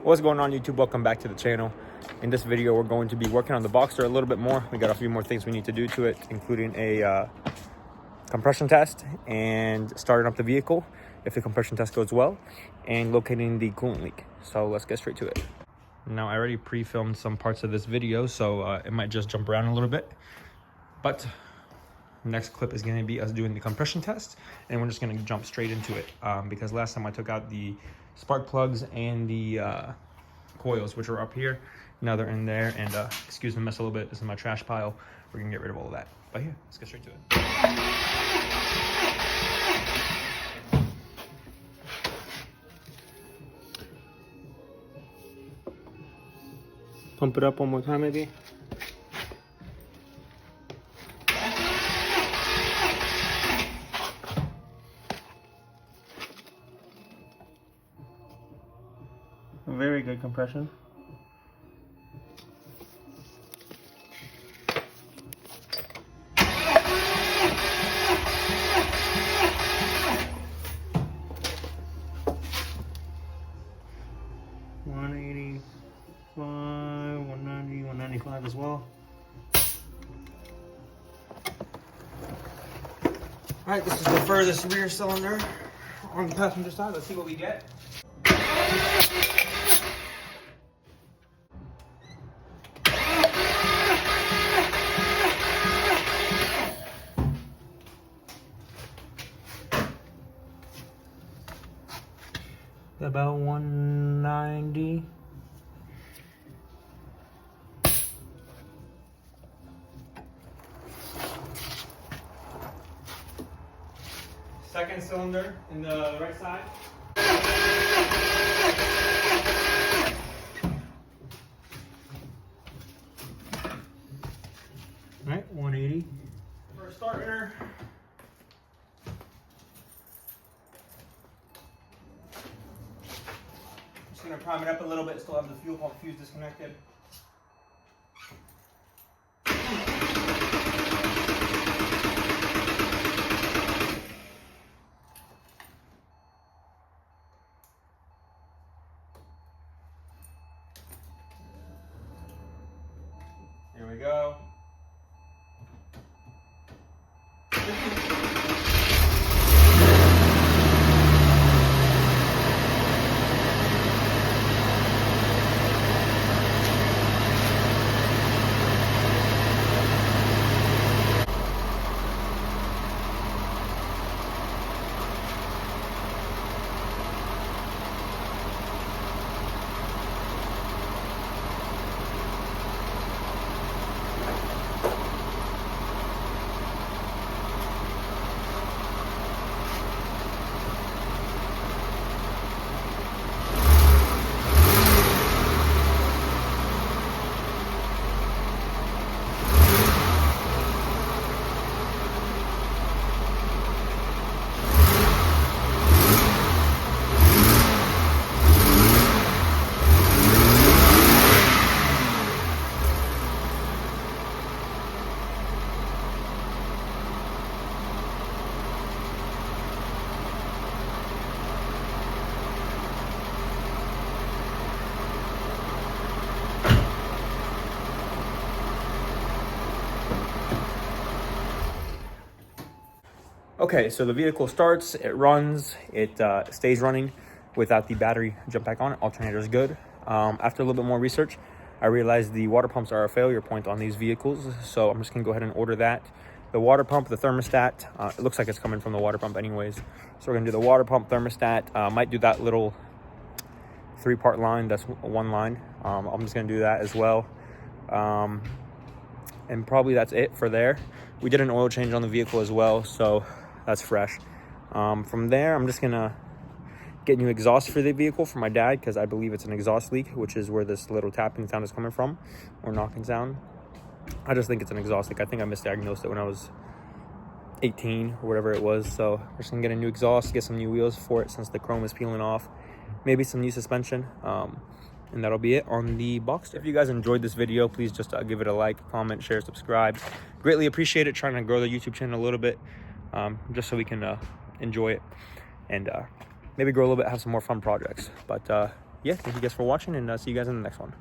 What's going on, YouTube? Welcome back to the channel. In this video, we're going to be working on the Boxster a little bit more. We got a few more things we need to do to it, including a compression test and starting up the vehicle if the compression test goes well, and locating the coolant leak. So let's get straight to it. Now, I already pre-filmed some parts of this video, so it might just jump around a little bit, but next clip is going to be us doing the compression test, and we're just going to jump straight into it because last time I took out the spark plugs and the coils, which are up here. Now they're in there, and excuse the mess a little bit. This is my trash pile. We're gonna get rid of all of that. But yeah, let's get straight to it. Pump it up one more time, maybe. Very good compression. $185, $190, $195 as well. Alright, this is the furthest rear cylinder on the passenger side. Let's see what we get. About 190. Second cylinder in the right side. All right, 180. First starter. Just gonna prime it up a little bit. Still have the fuel pump fuse disconnected. Here we go. Okay, so the vehicle starts, it runs, it stays running without the battery jump back on. Alternator is good. After a little bit more research, I realized the water pumps are a failure point on these vehicles, so I'm just gonna go ahead and order that. The water pump, the thermostat, it looks like it's coming from the water pump anyways. So we're gonna do the water pump, thermostat, might do that little 3-part line, that's one line. I'm just gonna do that as well. And probably that's it for there. We did an oil change on the vehicle as well, so that's fresh. From there, I'm just gonna get new exhaust for the vehicle for my dad, because I believe it's an exhaust leak, which is where this little tapping sound is coming from, or knocking sound. I just think it's an exhaust leak. I think I misdiagnosed it when I was 18 or whatever it was. So we're just gonna get a new exhaust, get some new wheels for it since the chrome is peeling off, maybe some new suspension, and that'll be it on the Boxster. If you guys enjoyed this video, please just give it a like, comment, share, subscribe. Greatly appreciate it. Trying to grow the YouTube channel a little bit, just so we can enjoy it and maybe grow a little bit, have some more fun projects. But yeah, thank you guys for watching, and see you guys in the next one.